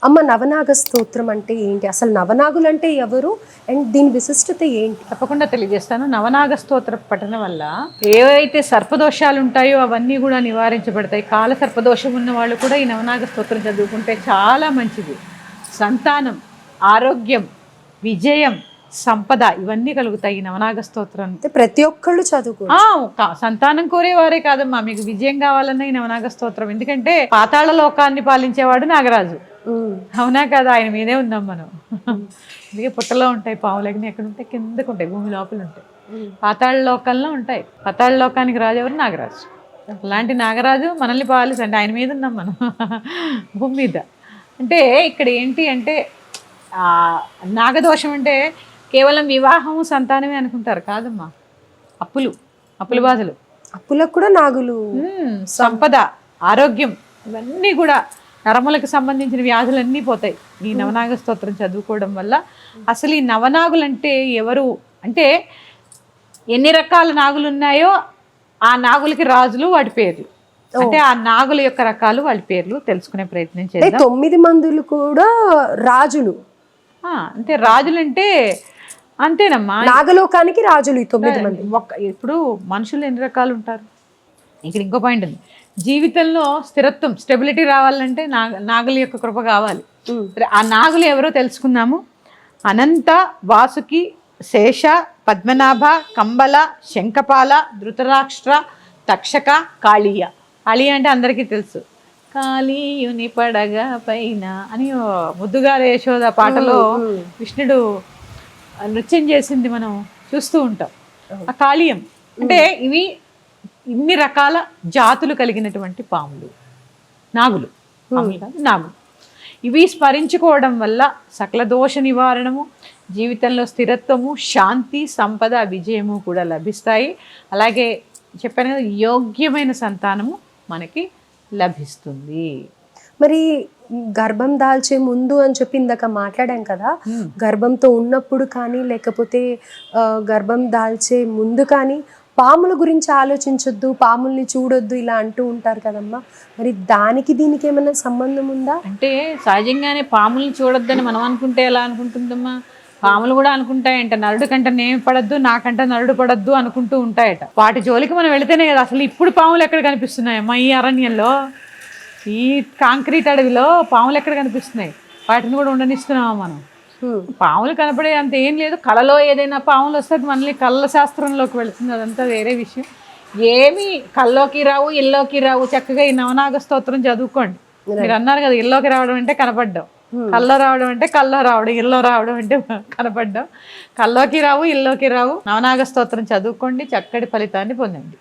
అమ్మ నవనాగ స్తోత్రం అంటే ఏంటి, అసలు నవనాగులు అంటే ఎవరు, అండ్ దీని విశిష్టత ఏంటి? తప్పకుండా తెలియజేస్తాను. నవనాగ స్తోత్ర పఠనం వల్ల ఏవైతే సర్పదోషాలు ఉంటాయో అవన్నీ కూడా నివారించబడతాయి. కాల సర్పదోషం ఉన్న వాళ్ళు కూడా ఈ నవనాగ స్తోత్రం చదువుకుంటే చాలా మంచిది. సంతానం, ఆరోగ్యం, విజయం, సంపద ఇవన్నీ కలుగుతాయి ఈ నవనాగ స్తోత్రం. ప్రతి ఒక్కళ్ళు చదువుకో. సంతానం కోరేవారే కాదమ్మా, మీకు విజయం కావాలన్నా ఈ నవనాగ స్తోత్రం. ఎందుకంటే పాతాళ లోకాన్ని పాలించేవాడు నాగరాజు, అవునా కదా, ఆయన మీదే ఉందాం మనం. అందుకే పుట్టలో ఉంటాయి పావులకి, ఎక్కడ ఉంటాయి, కిందకు ఉంటాయి, భూమి లోపల ఉంటాయి, పాతాళ లోకంలో ఉంటాయి. పాతాళ లోకానికి రాజు ఎవరు? నాగరాజు. అలాంటి నాగరాజు మనల్ని పాలిసి, అంటే ఆయన మీద ఉన్నాం మనం భూమి మీద. అంటే ఇక్కడ ఏంటి అంటే నాగదోషం అంటే కేవలం వివాహం సంతానమే అనుకుంటారు, కాదమ్మా. అప్పుల బాధలు, అప్పులకు కూడా నాగులు, సంపద, ఆరోగ్యం ఇవన్నీ కూడా, నరములకు సంబంధించిన వ్యాధులన్నీ పోతాయి ఈ నవనాగ స్తోత్రం చదువుకోవడం వల్ల. అసలు ఈ నవనాగులు అంటే ఎవరు అంటే, ఎన్ని రకాల నాగులు ఉన్నాయో ఆ నాగులకి రాజులు, వాటి పేర్లు, అంటే ఆ నాగుల యొక్క రకాలు, వాళ్ళ పేర్లు తెలుసుకునే ప్రయత్నం చేద్దాం. 9 మందులు కూడా రాజులు. అంటే రాజులు అంటే అంతేనమ్మా, నాగలోకానికి రాజులు 9 మంది. ఇప్పుడు మనుషులు ఎన్ని రకాలు ఉంటారు? ఇక్కడ ఇంకో పాయింట్ ఉంది. జీవితంలో స్థిరత్వం, స్టెబిలిటీ రావాలంటే నాగుల యొక్క కృప కావాలి. ఆ నాగులు ఎవరో తెలుసుకుందాము. అనంత, వాసుకి, శేష, పద్మనాభ, కంబల, శంఖపాల, ధృతరాష్ట్ర, తక్షక, కాళీయ. కాళీయ అంటే అందరికీ తెలుసు, కాళీయుని పడగ పైన అని ముద్దుగాల యశోద పాటలో కృష్ణుడు నృత్యం చేసింది మనం చూస్తూ ఉంటాం. ఆ కాళీయం అంటే ఇవి ఇన్ని రకాల జాతులు కలిగినటువంటి పాములు, నాగులు. నాగులు ఇవి స్మరించుకోవడం వల్ల సకల దోష నివారణము, జీవితంలో స్థిరత్వము, శాంతి, సంపద, విజయము కూడా లభిస్తాయి. అలాగే చెప్పాను కదా, యోగ్యమైన సంతానము మనకి లభిస్తుంది. మరి గర్భం దాల్చే ముందు అని చెప్పి ఇందాక మాట్లాడాం కదా, గర్భంతో ఉన్నప్పుడు కానీ లేకపోతే గర్భం దాల్చే ముందు కానీ పాముల గురించి ఆలోచించొద్దు, పాముల్ని చూడొద్దు ఇలా అంటూ ఉంటారు కదమ్మా. మరి దానికి దీనికి ఏమైనా సంబంధం ఉందా? అంటే సహజంగానే పాముల్ని చూడొద్దని మనం అనుకుంటే ఎలా అనుకుంటుందమ్మా, పాములు కూడా అనుకుంటాయంట, నరుడు కంట నేను పడద్దు, నాకంట నరుడు పడద్దు అనుకుంటూ ఉంటాయట. వాటి జోలికి మనం వెళితేనే కదా. అసలు ఇప్పుడు పాములు ఎక్కడ కనిపిస్తున్నాయమ్మా ఈ అరణ్యంలో, ఈ కాంక్రీట్ అడవిలో పాములు ఎక్కడ కనిపిస్తున్నాయి? వాటిని కూడా ఉండనిస్తున్నామా మనం? పాములు కనపడే అంత ఏం లేదు. కళలో ఏదైనా పాములు వస్తే మనల్ని కళ్ళ శాస్త్రంలోకి వెళుతుంది, అదంతా వేరే విషయం. ఏమి కల్లోకి రావు, ఇల్లోకి రావు. చక్కగా ఈ నవనాగ స్తోత్రం చదువుకోండి. మీరు అన్నారు కదా, ఇల్లోకి రావడం అంటే కనపడ్డాం, కల్లో రావడం అంటే కల్లో రావడం, ఇల్లో రావడం అంటే కనపడ్డాం. కల్లోకి రావు, ఇల్లోకి రావు. నవనాగ స్తోత్రం చదువుకోండి, చక్కటి ఫలితాన్ని పొందండి.